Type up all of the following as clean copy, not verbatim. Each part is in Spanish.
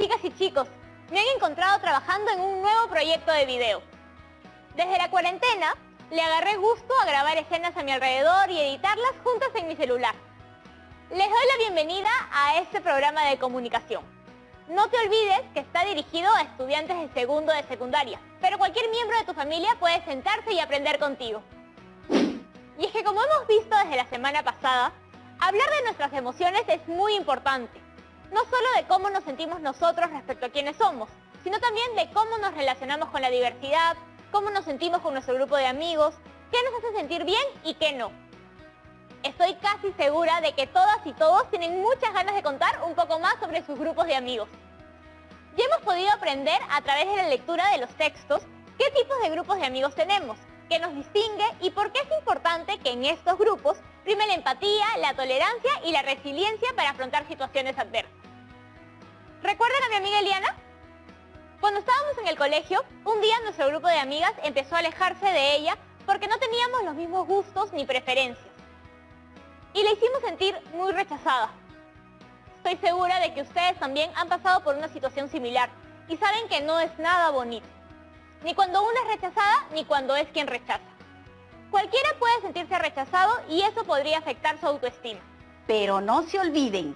chicas y chicos, me han encontrado trabajando en un nuevo proyecto de video. Desde la cuarentena, le agarré gusto a grabar escenas a mi alrededor y editarlas juntas en mi celular. Les doy la bienvenida a este programa de comunicación. No te olvides que está dirigido a estudiantes de segundo de secundaria, pero cualquier miembro de tu familia puede sentarse y aprender contigo. Y es que como hemos visto desde la semana pasada, hablar de nuestras emociones es muy importante. No solo de cómo nos sentimos nosotros respecto a quiénes somos, sino también de cómo nos relacionamos con la diversidad, cómo nos sentimos con nuestro grupo de amigos, qué nos hace sentir bien y qué no. Estoy casi segura de que todas y todos tienen muchas ganas de contar un poco más sobre sus grupos de amigos. Ya hemos podido aprender a través de la lectura de los textos qué tipos de grupos de amigos tenemos, qué nos distingue y por qué es importante que en estos grupos prime la empatía, la tolerancia y la resiliencia para afrontar situaciones adversas. ¿Recuerdan a mi amiga Eliana? Cuando estábamos en el colegio, un día nuestro grupo de amigas empezó a alejarse de ella porque no teníamos los mismos gustos ni preferencias. Y la hicimos sentir muy rechazada. Estoy segura de que ustedes también han pasado por una situación similar y saben que no es nada bonito. Ni cuando uno es rechazada, ni cuando es quien rechaza. Cualquiera puede sentirse rechazado y eso podría afectar su autoestima. Pero no se olviden,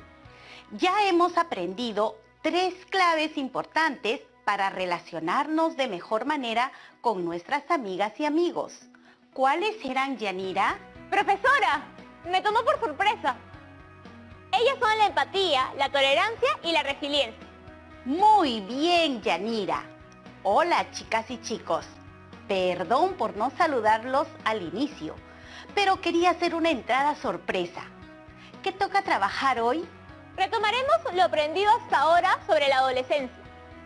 ya hemos aprendido 3 claves importantes para relacionarnos de mejor manera con nuestras amigas y amigos. ¿Cuáles eran, Yanira? ¡Profesora! Me tomó por sorpresa. Ellas son la empatía, la tolerancia y la resiliencia. Muy bien, Yanira. Hola, chicas y chicos. Perdón por no saludarlos al inicio, pero quería hacer una entrada sorpresa. ¿Qué toca trabajar hoy? Retomaremos lo aprendido hasta ahora sobre la adolescencia.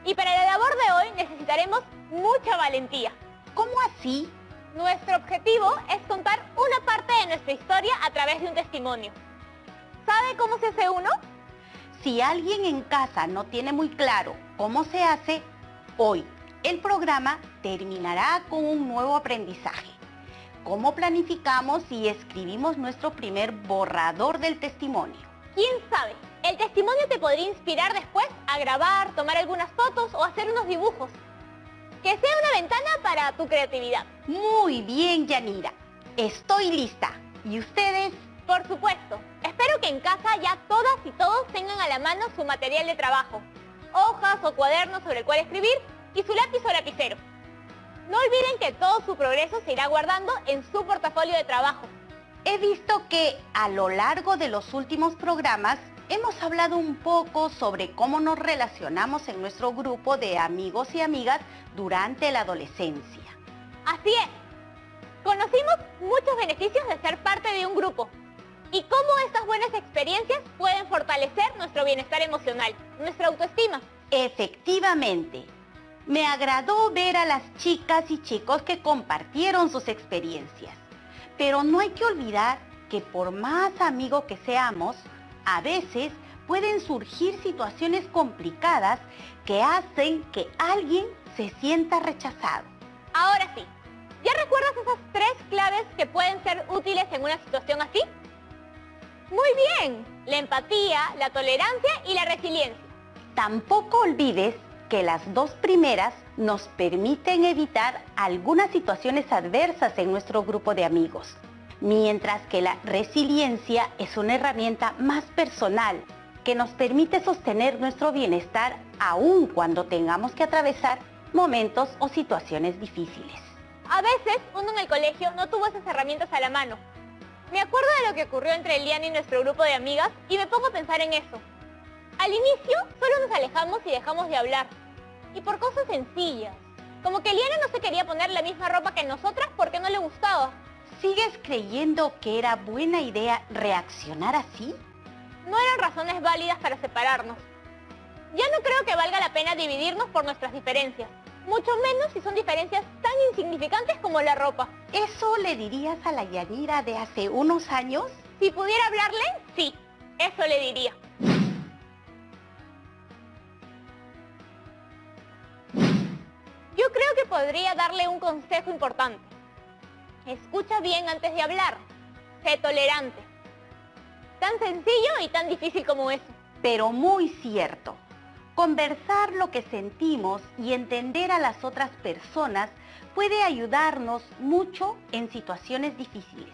Y para la labor de hoy necesitaremos mucha valentía. ¿Cómo así? Nuestro objetivo es contar una parte de nuestra historia a través de un testimonio. ¿Sabe cómo se hace uno? Si alguien en casa no tiene muy claro cómo se hace, hoy el programa terminará con un nuevo aprendizaje. ¿Cómo planificamos y escribimos nuestro primer borrador del testimonio? ¿Quién sabe? El testimonio te podría inspirar después a grabar, tomar algunas fotos o hacer unos dibujos. Que sea una ventana para tu creatividad. Muy bien, Yanira. Estoy lista. ¿Y ustedes? Por supuesto. Espero que en casa ya todas y todos tengan a la mano su material de trabajo. Hojas o cuadernos sobre el cual escribir y su lápiz o lapicero. No olviden que todo su progreso se irá guardando en su portafolio de trabajo. He visto que a lo largo de los últimos programas hemos hablado un poco sobre cómo nos relacionamos en nuestro grupo de amigos y amigas durante la adolescencia. Así es. Conocimos muchos beneficios de ser parte de un grupo y cómo estas buenas experiencias pueden fortalecer nuestro bienestar emocional, nuestra autoestima. Efectivamente. Me agradó ver a las chicas y chicos que compartieron sus experiencias. Pero no hay que olvidar que por más amigos que seamos, a veces pueden surgir situaciones complicadas que hacen que alguien se sienta rechazado. Ahora sí, ¿ya recuerdas esas 3 claves que pueden ser útiles en una situación así? Muy bien, la empatía, la tolerancia y la resiliencia. Tampoco olvides que las 2 primeras nos permiten evitar algunas situaciones adversas en nuestro grupo de amigos, mientras que la resiliencia es una herramienta más personal que nos permite sostener nuestro bienestar aun cuando tengamos que atravesar momentos o situaciones difíciles. A veces uno en el colegio no tuvo esas herramientas a la mano. Me acuerdo de lo que ocurrió entre Eliana y nuestro grupo de amigas y me pongo a pensar en eso. Al inicio solo nos alejamos y dejamos de hablar. Y por cosas sencillas. Como que Eliana no se quería poner la misma ropa que nosotras porque no le gustaba. ¿Sigues creyendo que era buena idea reaccionar así? No eran razones válidas para separarnos. Ya no creo que valga la pena dividirnos por nuestras diferencias. Mucho menos si son diferencias tan insignificantes como la ropa. ¿Eso le dirías a la Yanira de hace unos años? Si pudiera hablarle, sí. Eso le diría. Yo creo que podría darle un consejo importante. Escucha bien antes de hablar. Sé tolerante. Tan sencillo y tan difícil como eso. Pero muy cierto. Conversar lo que sentimos y entender a las otras personas puede ayudarnos mucho en situaciones difíciles.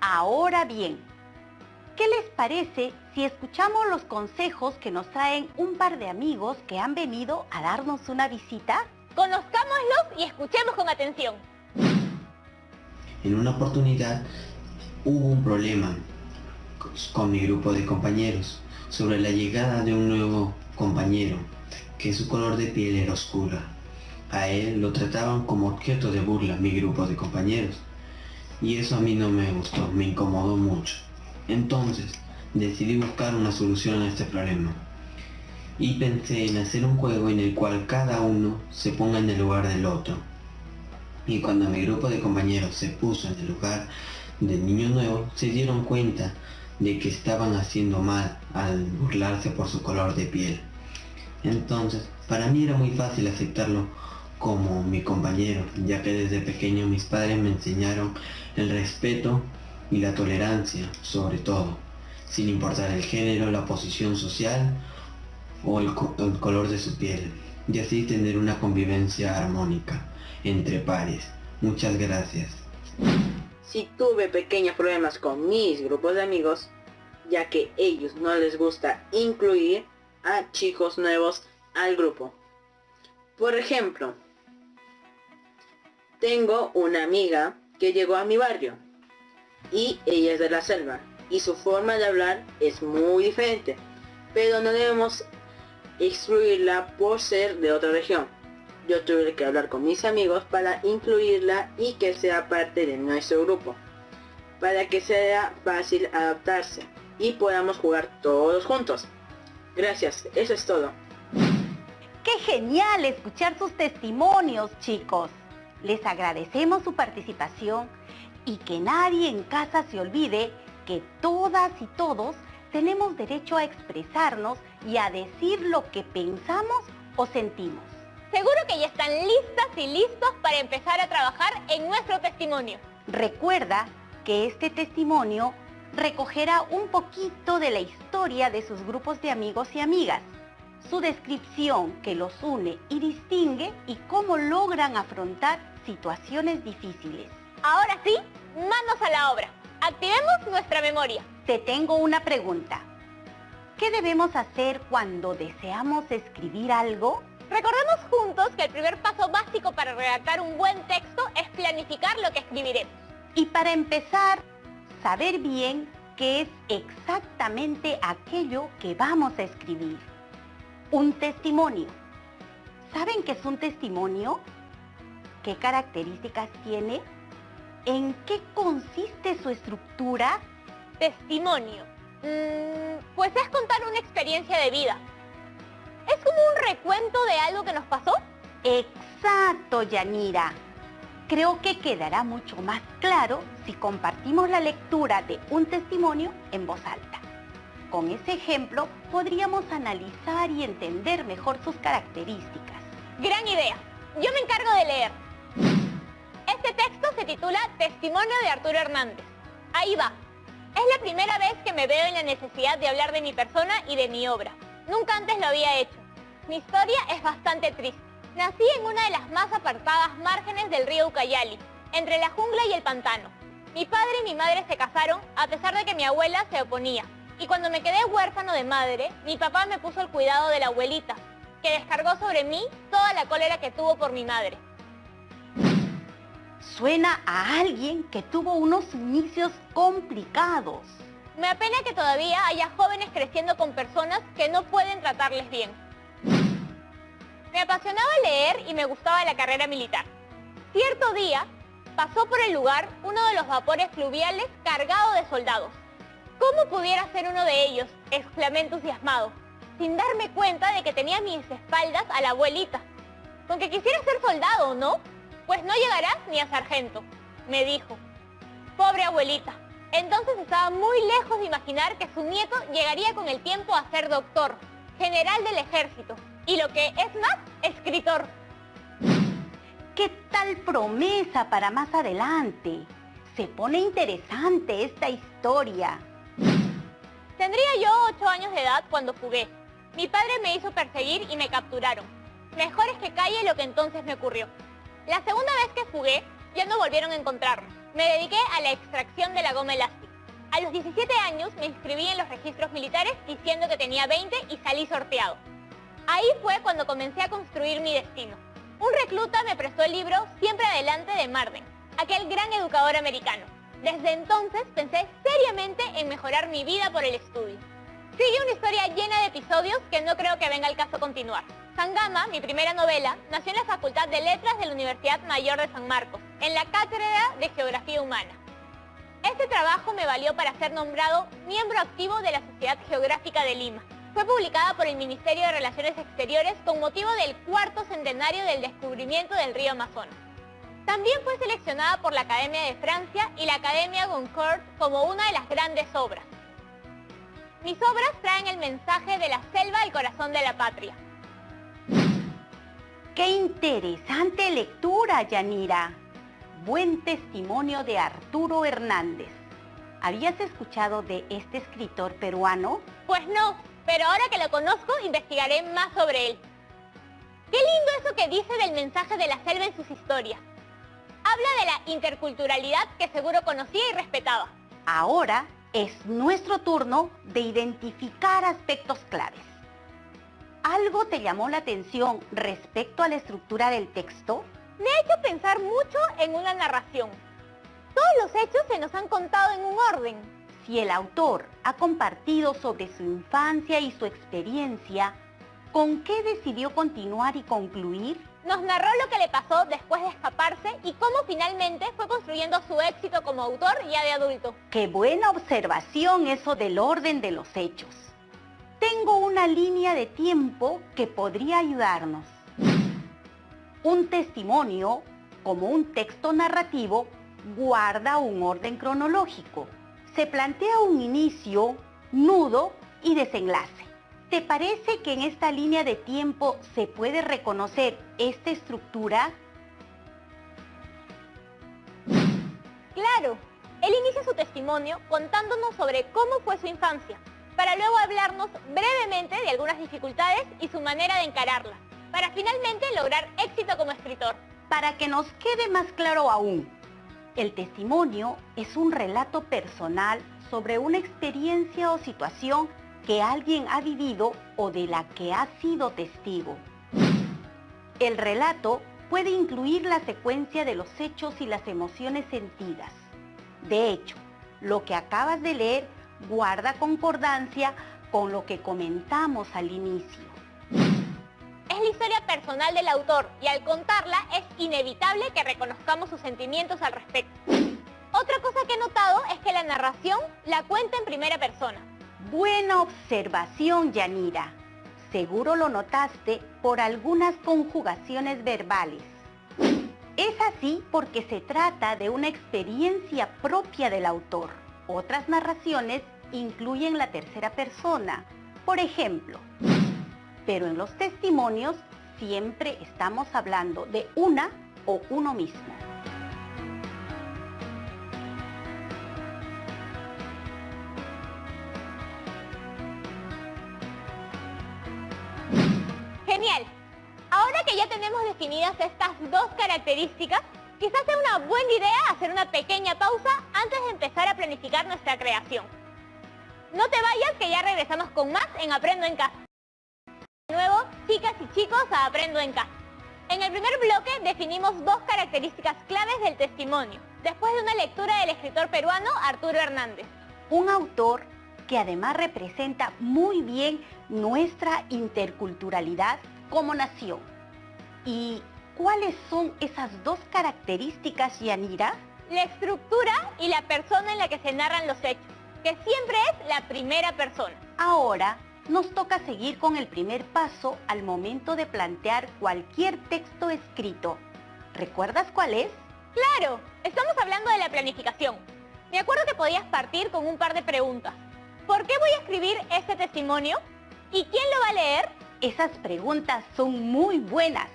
Ahora bien, ¿qué les parece si escuchamos los consejos que nos traen un par de amigos que han venido a darnos una visita? Conozcámoslos y escuchemos con atención. En una oportunidad hubo un problema con mi grupo de compañeros sobre la llegada de un nuevo compañero, que su color de piel era oscura. A él lo trataban como objeto de burla mi grupo de compañeros, y eso a mí no me gustó, me incomodó mucho. Entonces decidí buscar una solución a este problema y pensé en hacer un juego en el cual cada uno se ponga en el lugar del otro. Y cuando mi grupo de compañeros se puso en el lugar del niño nuevo, se dieron cuenta de que estaban haciendo mal al burlarse por su color de piel. Entonces, para mí era muy fácil aceptarlo como mi compañero, ya que desde pequeño mis padres me enseñaron el respeto y la tolerancia, sobre todo, sin importar el género, la posición social o el color de su piel, y así tener una convivencia armónica entre pares. Muchas gracias. Sí tuve pequeños problemas con mis grupos de amigos, ya que ellos no les gusta incluir a chicos nuevos al grupo. Por ejemplo, tengo una amiga que llegó a mi barrio y ella es de la selva y su forma de hablar es muy diferente, pero no debemos excluirla por ser de otra región. Yo tuve que hablar con mis amigos para incluirla y que sea parte de nuestro grupo, para que sea fácil adaptarse y podamos jugar todos juntos. Gracias, eso es todo. ¡Qué genial escuchar sus testimonios, chicos! Les agradecemos su participación y que nadie en casa se olvide que todas y todos tenemos derecho a expresarnos y a decir lo que pensamos o sentimos. Seguro que ya están listas y listos para empezar a trabajar en nuestro testimonio. Recuerda que este testimonio recogerá un poquito de la historia de sus grupos de amigos y amigas, su descripción que los une y distingue y cómo logran afrontar situaciones difíciles. Ahora sí, manos a la obra. Activemos nuestra memoria. Te tengo una pregunta. ¿Qué debemos hacer cuando deseamos escribir algo? Recordemos juntos que el primer paso básico para redactar un buen texto es planificar lo que escribiremos. Y para empezar, saber bien qué es exactamente aquello que vamos a escribir. Un testimonio. ¿Saben qué es un testimonio? ¿Qué características tiene? ¿En qué consiste su estructura? Testimonio. Pues es contar una experiencia de vida. ¿Es como un recuento de algo que nos pasó? Exacto, Yanira. Creo que quedará mucho más claro si compartimos la lectura de un testimonio en voz alta. Con ese ejemplo podríamos analizar y entender mejor sus características. Gran idea. Yo me encargo de leer. Este texto se titula Testimonio de Arturo Hernández. Ahí va. Es la primera vez que me veo en la necesidad de hablar de mi persona y de mi obra. Nunca antes lo había hecho. Mi historia es bastante triste. Nací en una de las más apartadas márgenes del río Ucayali, entre la jungla y el pantano. Mi padre y mi madre se casaron a pesar de que mi abuela se oponía. Y cuando me quedé huérfano de madre, mi papá me puso el cuidado de la abuelita, que descargó sobre mí toda la cólera que tuvo por mi madre. Suena a alguien que tuvo unos inicios complicados. Me apena que todavía haya jóvenes creciendo con personas que no pueden tratarles bien. Me apasionaba leer y me gustaba la carrera militar. Cierto día, pasó por el lugar uno de los vapores fluviales cargado de soldados. ¿Cómo pudiera ser uno de ellos?, exclamé entusiasmado, sin darme cuenta de que tenía a mis espaldas a la abuelita. Con que quisiera ser soldado, ¿no? Pues no llegarás ni a sargento, me dijo. Pobre abuelita. Entonces estaba muy lejos de imaginar que su nieto llegaría con el tiempo a ser doctor, general del ejército, y lo que es más, escritor. ¿Qué tal promesa para más adelante? Se pone interesante esta historia. Tendría yo 8 años de edad cuando fugué. Mi padre me hizo perseguir y me capturaron. Mejor es que calle lo que entonces me ocurrió. La segunda vez que fugué, ya no volvieron a encontrarme. Me dediqué a la extracción de la goma elástica. A los 17 años me inscribí en los registros militares diciendo que tenía 20 y salí sorteado. Ahí fue cuando comencé a construir mi destino. Un recluta me prestó el libro Siempre Adelante de Marden, aquel gran educador americano. Desde entonces pensé seriamente en mejorar mi vida por el estudio. Sigue una historia llena de episodios que no creo que venga al caso continuar. Sangama, mi primera novela, nació en la Facultad de Letras de la Universidad Mayor de San Marcos, en la Cátedra de Geografía Humana. Este trabajo me valió para ser nombrado miembro activo de la Sociedad Geográfica de Lima. Fue publicada por el Ministerio de Relaciones Exteriores con motivo del 4º centenario del descubrimiento del río Amazonas. También fue seleccionada por la Academia de Francia y la Academia Goncourt como una de las grandes obras. Mis obras traen el mensaje de la selva al corazón de la patria. ¡Qué interesante lectura, Yanira! Buen testimonio de Arturo Hernández. ¿Habías escuchado de este escritor peruano? Pues no, pero ahora que lo conozco, investigaré más sobre él. Qué lindo eso que dice del mensaje de la selva en sus historias. Habla de la interculturalidad que seguro conocía y respetaba. Ahora es nuestro turno de identificar aspectos claves. ¿Algo te llamó la atención respecto a la estructura del texto? Me ha hecho pensar mucho en una narración. Todos los hechos se nos han contado en un orden. Si el autor ha compartido sobre su infancia y su experiencia, ¿con qué decidió continuar y concluir? Nos narró lo que le pasó después de escaparse y cómo finalmente fue construyendo su éxito como autor ya de adulto. ¡Qué buena observación eso del orden de los hechos! Tengo una línea de tiempo que podría ayudarnos. Un testimonio, como un texto narrativo, guarda un orden cronológico. Se plantea un inicio, nudo y desenlace. ¿Te parece que en esta línea de tiempo se puede reconocer esta estructura? Claro, él inicia su testimonio contándonos sobre cómo fue su infancia, para luego hablarnos brevemente de algunas dificultades y su manera de encararlas, para finalmente lograr éxito como escritor. Para que nos quede más claro aún, el testimonio es un relato personal sobre una experiencia o situación que alguien ha vivido o de la que ha sido testigo. El relato puede incluir la secuencia de los hechos y las emociones sentidas. De hecho, lo que acabas de leer guarda concordancia con lo que comentamos al inicio. Es la historia personal del autor y al contarla es inevitable que reconozcamos sus sentimientos al respecto. Otra cosa que he notado es que la narración la cuenta en primera persona. Buena observación, Yanira. Seguro lo notaste por algunas conjugaciones verbales. Es así porque se trata de una experiencia propia del autor. Otras narraciones incluyen la tercera persona. Por ejemplo, pero en los testimonios siempre estamos hablando de una o uno mismo. Genial. Ahora que ya tenemos definidas estas dos características, quizás sea una buena idea hacer una pequeña pausa antes de empezar a planificar nuestra creación. No te vayas que ya regresamos con más en Aprendo en Casa. De nuevo, chicas y chicos, a Aprendo en Casa. En el primer bloque definimos dos características claves del testimonio, después de una lectura del escritor peruano Arturo Hernández. Un autor que además representa muy bien nuestra interculturalidad como nación. ¿Y cuáles son esas dos características, Yanira? La estructura y la persona en la que se narran los hechos, que siempre es la primera persona. Ahora nos toca seguir con el primer paso al momento de plantear cualquier texto escrito. ¿Recuerdas cuál es? ¡Claro! Estamos hablando de la planificación. Me acuerdo que podías partir con un par de preguntas. ¿Por qué voy a escribir este testimonio? ¿Y quién lo va a leer? Esas preguntas son muy buenas.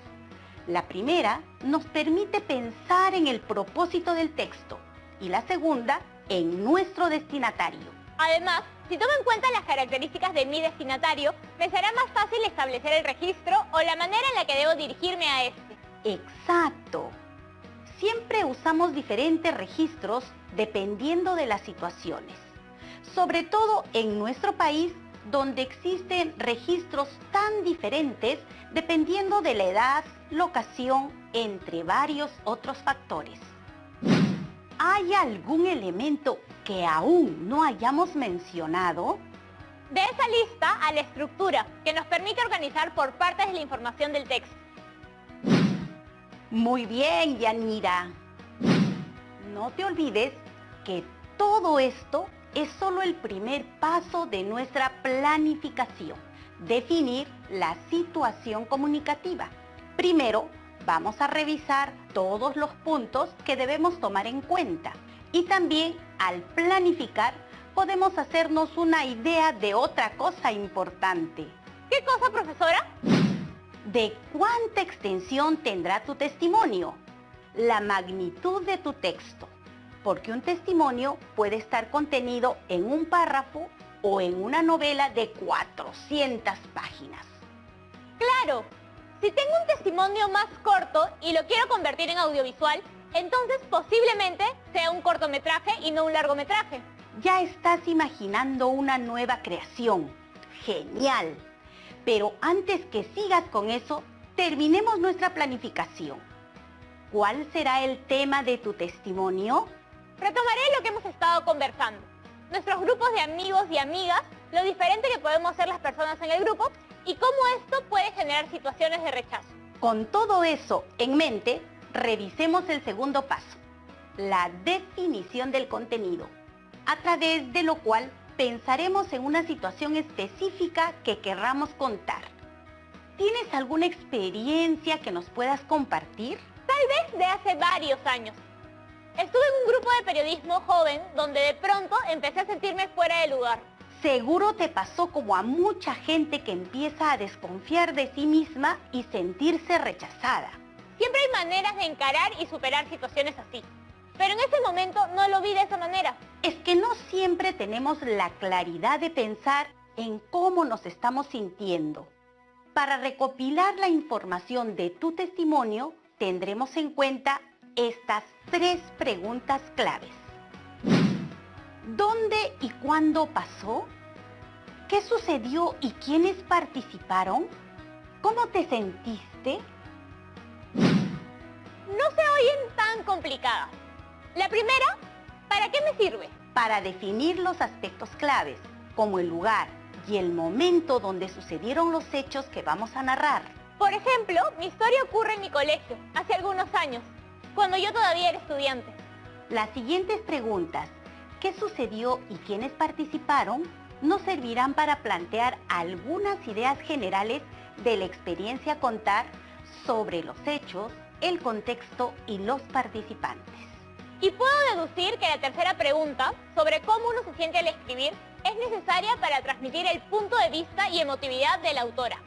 La primera nos permite pensar en el propósito del texto y la segunda en nuestro destinatario. Además, Si tomo en cuenta las características de mi destinatario, me será más fácil establecer el registro o la manera en la que debo dirigirme a este. Exacto. Siempre usamos diferentes registros dependiendo de las situaciones. Sobre todo en nuestro país, donde existen registros tan diferentes dependiendo de la edad, locación, entre varios otros factores. ¿Hay algún elemento que aún no hayamos mencionado? De esa lista a la estructura, que nos permite organizar por partes de la información del texto. Muy bien, Yanira. No te olvides que todo esto es solo el primer paso de nuestra planificación. Definir la situación comunicativa. Primero, vamos a revisar todos los puntos que debemos tomar en cuenta. Y también, al planificar, podemos hacernos una idea de otra cosa importante. ¿Qué cosa, profesora? ¿De cuánta extensión tendrá tu testimonio? La magnitud de tu texto. Porque un testimonio puede estar contenido en un párrafo o en una novela de 400 páginas. ¡Claro! Si tengo un testimonio más corto y lo quiero convertir en audiovisual, entonces posiblemente sea un cortometraje y no un largometraje. Ya estás imaginando una nueva creación. ¡Genial! Pero antes que sigas con eso, terminemos nuestra planificación. ¿Cuál será el tema de tu testimonio? Retomaré lo que hemos estado conversando. Nuestros grupos de amigos y amigas, lo diferente que podemos ser las personas en el grupo y cómo esto puede generar situaciones de rechazo. Con todo eso en mente, revisemos el segundo paso, la definición del contenido, a través de lo cual pensaremos en una situación específica que querramos contar. ¿Tienes alguna experiencia que nos puedas compartir? Tal vez de hace varios años. Estuve en un grupo de periodismo joven donde de pronto empecé a sentirme fuera de lugar. Seguro te pasó como a mucha gente que empieza a desconfiar de sí misma y sentirse rechazada. Siempre hay maneras de encarar y superar situaciones así. Pero en ese momento no lo vi de esa manera. Es que no siempre tenemos la claridad de pensar en cómo nos estamos sintiendo. Para recopilar la información de tu testimonio, tendremos en cuenta estas 3 preguntas claves. ¿Dónde y cuándo pasó? ¿Qué sucedió y quiénes participaron? ¿Cómo te sentiste? No se oyen tan complicadas. La primera, ¿para qué me sirve? Para definir los aspectos claves, como el lugar y el momento donde sucedieron los hechos que vamos a narrar. Por ejemplo, mi historia ocurre en mi colegio, hace algunos años, cuando yo todavía era estudiante. Las siguientes preguntas, ¿qué sucedió y quiénes participaron?, nos servirán para plantear algunas ideas generales de la experiencia a contar sobre los hechos, el contexto y los participantes. Y puedo deducir que la tercera pregunta, sobre cómo uno se siente al escribir, es necesaria para transmitir el punto de vista y emotividad de la autora.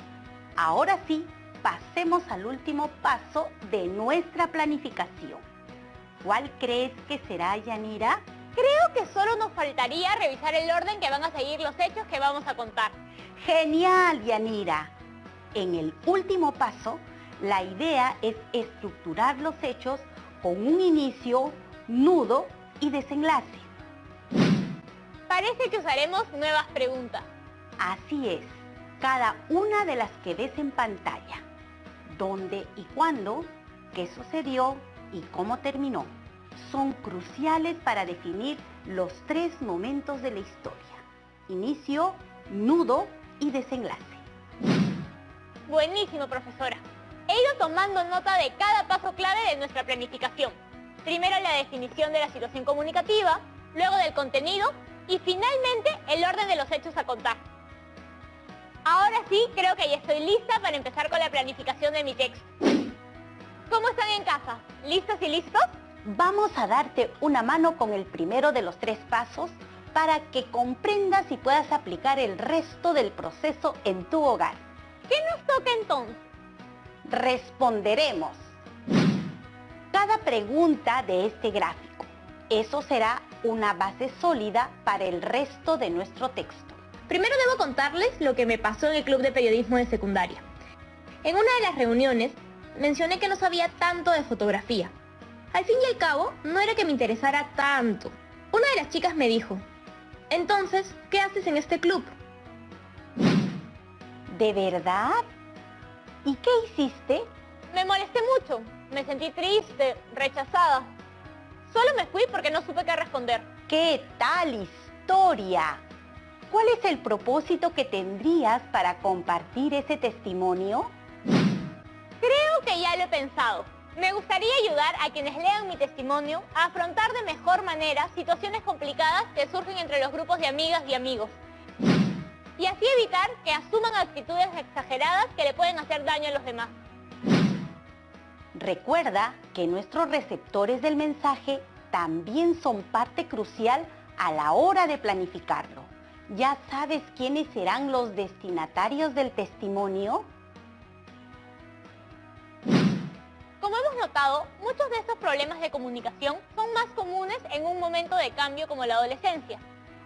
Ahora sí, pasemos al último paso de nuestra planificación. ¿Cuál crees que será, Yanira? Creo que solo nos faltaría revisar el orden que van a seguir los hechos que vamos a contar. ¡Genial, Yanira! En el último paso, la idea es estructurar los hechos con un inicio, nudo y desenlace. Parece que usaremos nuevas preguntas. Así es, cada una de las que ves en pantalla. ¿Dónde y cuándo? ¿Qué sucedió y cómo terminó? Son cruciales para definir los 3 momentos de la historia: inicio, nudo y desenlace. Buenísimo, profesora. He ido tomando nota de cada paso clave de nuestra planificación. Primero la definición de la situación comunicativa, luego del contenido y finalmente el orden de los hechos a contar. Ahora sí, creo que ya estoy lista para empezar con la planificación de mi texto. ¿Cómo están en casa? ¿Listos y listos? Vamos a darte una mano con el primero de los 3 pasos para que comprendas y puedas aplicar el resto del proceso en tu hogar. ¿Qué nos toca entonces? Responderemos cada pregunta de este gráfico. Eso será una base sólida para el resto de nuestro texto. Primero debo contarles lo que me pasó en el club de periodismo de secundaria. En una de las reuniones mencioné que no sabía tanto de fotografía. Al fin y al cabo, no era que me interesara tanto. Una de las chicas me dijo, entonces, ¿qué haces en este club? ¿De verdad? ¿Y qué hiciste? Me molesté mucho, me sentí triste, rechazada. Solo me fui porque no supe qué responder. ¿Qué tal historia? ¿Cuál es el propósito que tendrías para compartir ese testimonio? Creo que ya lo he pensado. Me gustaría ayudar a quienes lean mi testimonio a afrontar de mejor manera situaciones complicadas que surgen entre los grupos de amigas y amigos. Y así evitar que asuman actitudes exageradas que le pueden hacer daño a los demás. Recuerda que nuestros receptores del mensaje también son parte crucial a la hora de planificarlo. ¿Ya sabes quiénes serán los destinatarios del testimonio? Como hemos notado, muchos de estos problemas de comunicación son más comunes en un momento de cambio como la adolescencia.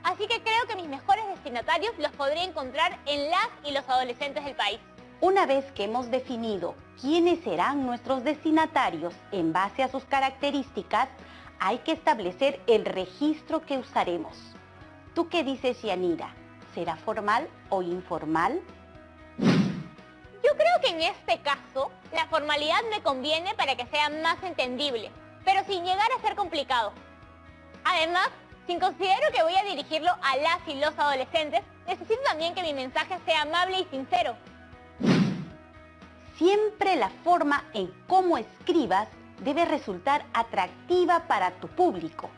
Así que creo que mis mejores destinatarios los podría encontrar en las y los adolescentes del país. Una vez que hemos definido quiénes serán nuestros destinatarios en base a sus características, hay que establecer el registro que usaremos. ¿Tú qué dices, Yanira? ¿Será formal o informal? Yo creo que en este caso, la formalidad me conviene para que sea más entendible, pero sin llegar a ser complicado. Además, si considero que voy a dirigirlo a las y los adolescentes, necesito también que mi mensaje sea amable y sincero. Siempre la forma en cómo escribas debe resultar atractiva para tu público.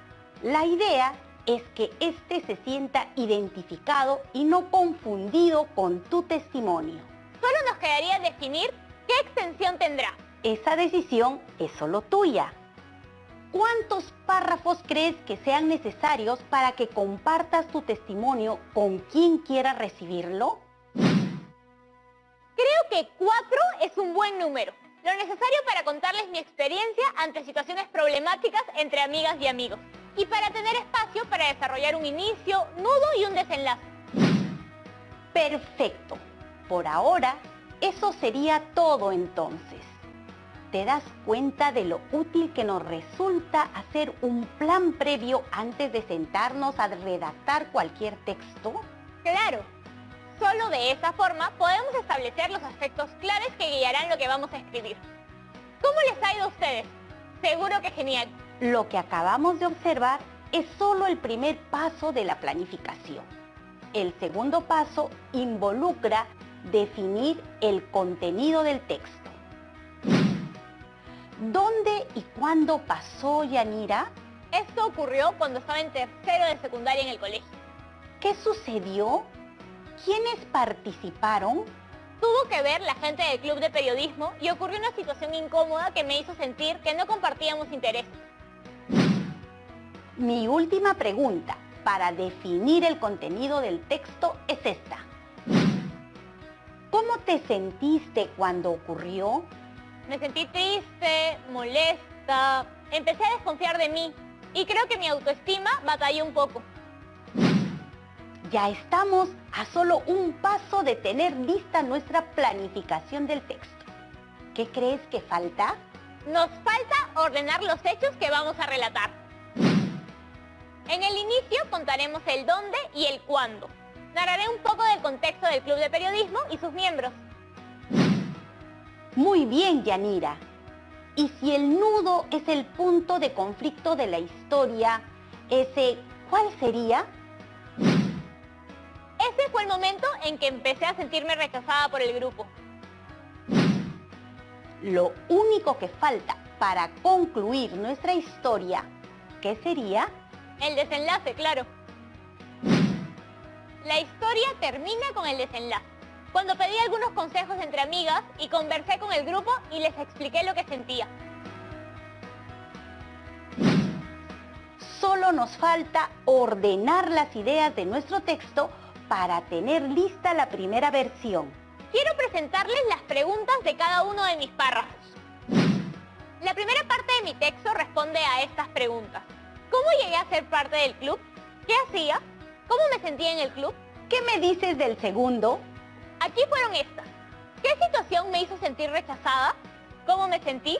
La idea es que éste se sienta identificado y no confundido con tu testimonio. Solo nos quedaría definir qué extensión tendrá. Esa decisión es solo tuya. ¿Cuántos párrafos crees que sean necesarios para que compartas tu testimonio con quien quiera recibirlo? Creo que 4 es un buen número, lo necesario para contarles mi experiencia ante situaciones problemáticas entre amigas y amigos, y para tener espacio para desarrollar un inicio, nudo y un desenlace. Perfecto. Por ahora, eso sería todo entonces. ¿Te das cuenta de lo útil que nos resulta hacer un plan previo antes de sentarnos a redactar cualquier texto? Claro, solo de esa forma podemos establecer los aspectos claves que guiarán lo que vamos a escribir. ¿Cómo les ha ido a ustedes? Seguro que genial. Lo que acabamos de observar es solo el primer paso de la planificación. El segundo paso involucra definir el contenido del texto. ¿Dónde y cuándo pasó, Yanira? Esto ocurrió cuando estaba en tercero de secundaria en el colegio. ¿Qué sucedió? ¿Quiénes participaron? Tuvo que ver la gente del club de periodismo y ocurrió una situación incómoda que me hizo sentir que no compartíamos intereses. Mi última pregunta para definir el contenido del texto es esta. ¿Cómo te sentiste cuando ocurrió? Me sentí triste, molesta, empecé a desconfiar de mí y creo que mi autoestima batalló un poco. Ya estamos a solo un paso de tener lista nuestra planificación del texto. ¿Qué crees que falta? Nos falta ordenar los hechos que vamos a relatar. En el inicio contaremos el dónde y el cuándo. Narraré un poco del contexto del club de periodismo y sus miembros. Muy bien, Yanira. Y si el nudo es el punto de conflicto de la historia, ¿cuál sería? Ese fue el momento en que empecé a sentirme rechazada por el grupo. Lo único que falta para concluir nuestra historia, ¿qué sería? El desenlace, claro. La historia termina con el desenlace, cuando pedí algunos consejos entre amigas y conversé con el grupo y les expliqué lo que sentía. Solo nos falta ordenar las ideas de nuestro texto para tener lista la primera versión. Quiero presentarles las preguntas de cada uno de mis párrafos. La primera parte de mi texto responde a estas preguntas. ¿Cómo llegué a ser parte del club? ¿Qué hacía? ¿Cómo me sentía en el club? ¿Qué me dices del segundo? Aquí fueron estas. ¿Qué situación me hizo sentir rechazada? ¿Cómo me sentí?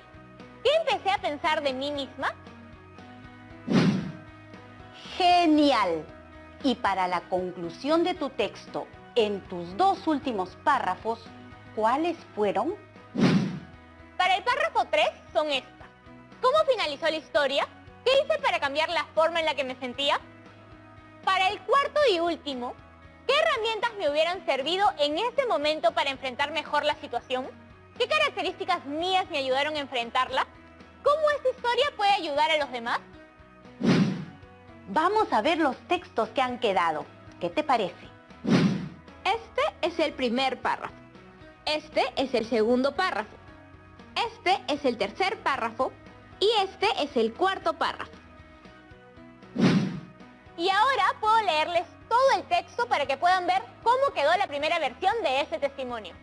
¿Qué empecé a pensar de mí misma? ¡Genial! Y para la conclusión de tu texto, en tus 2 últimos párrafos, ¿cuáles fueron? Para el párrafo 3 son estas. ¿Cómo finalizó la historia? ¿Qué hice para cambiar la forma en la que me sentía? Para el cuarto y último, ¿qué herramientas me hubieran servido en ese momento para enfrentar mejor la situación? ¿Qué características mías me ayudaron a enfrentarla? ¿Cómo esta historia puede ayudar a los demás? Vamos a ver los textos que han quedado. ¿Qué te parece? Este es el primer párrafo. Este es el segundo párrafo. Este es el tercer párrafo. Y este es el cuarto párrafo. Y ahora puedo leerles todo el texto para que puedan ver cómo quedó la primera versión de este testimonio.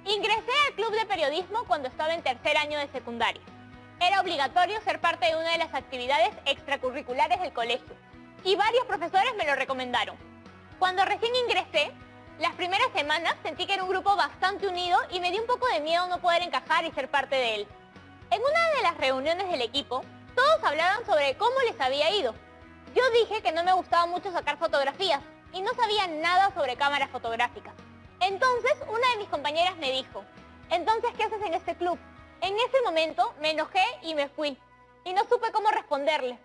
Ingresé al club de periodismo cuando estaba en tercer año de secundaria. Era obligatorio ser parte de una de las actividades extracurriculares del colegio, y varios profesores me lo recomendaron. Cuando recién ingresé, las primeras semanas sentí que era un grupo bastante unido y me dio un poco de miedo no poder encajar y ser parte de él. En una de las reuniones del equipo, todos hablaban sobre cómo les había ido. Yo dije que no me gustaba mucho sacar fotografías y no sabía nada sobre cámaras fotográficas. Entonces, una de mis compañeras me dijo, «Entonces, ¿qué haces en este club?». En ese momento me enojé y me fui, y no supe cómo responderle.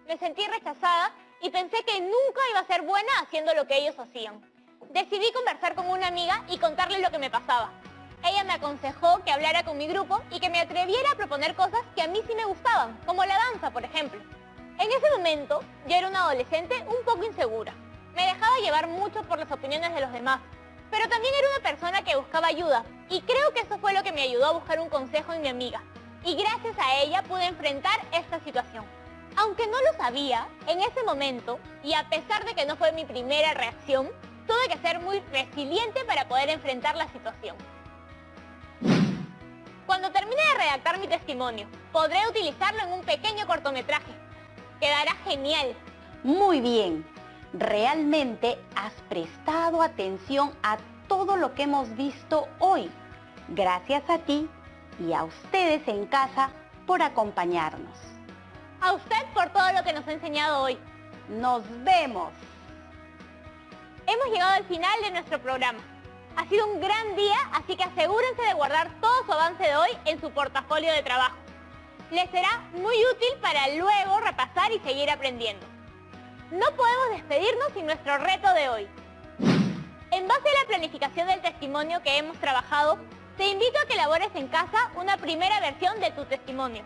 Me sentí rechazada y pensé que nunca iba a ser buena haciendo lo que ellos hacían. Decidí conversar con una amiga y contarle lo que me pasaba. Ella me aconsejó que hablara con mi grupo y que me atreviera a proponer cosas que a mí sí me gustaban, como la danza, por ejemplo. En ese momento, yo era una adolescente un poco insegura. Me dejaba llevar mucho por las opiniones de los demás, pero también era una persona que buscaba ayuda, y creo que eso fue lo que me ayudó a buscar un consejo en mi amiga. Y gracias a ella pude enfrentar esta situación. Aunque no lo sabía, en ese momento, y a pesar de que no fue mi primera reacción, tuve que ser muy resiliente para poder enfrentar la situación. Cuando termine de redactar mi testimonio, podré utilizarlo en un pequeño cortometraje. Quedará genial. Muy bien. Realmente has prestado atención a todo lo que hemos visto hoy. Gracias a ti y a ustedes en casa por acompañarnos. A usted por todo lo que nos ha enseñado hoy. ¡Nos vemos! Hemos llegado al final de nuestro programa. Ha sido un gran día, así que asegúrense de guardar todo su avance de hoy en su portafolio de trabajo. Les será muy útil para luego repasar y seguir aprendiendo. No podemos despedirnos sin nuestro reto de hoy. En base a la planificación del testimonio que hemos trabajado, te invito a que elabores en casa una primera versión de tu testimonio.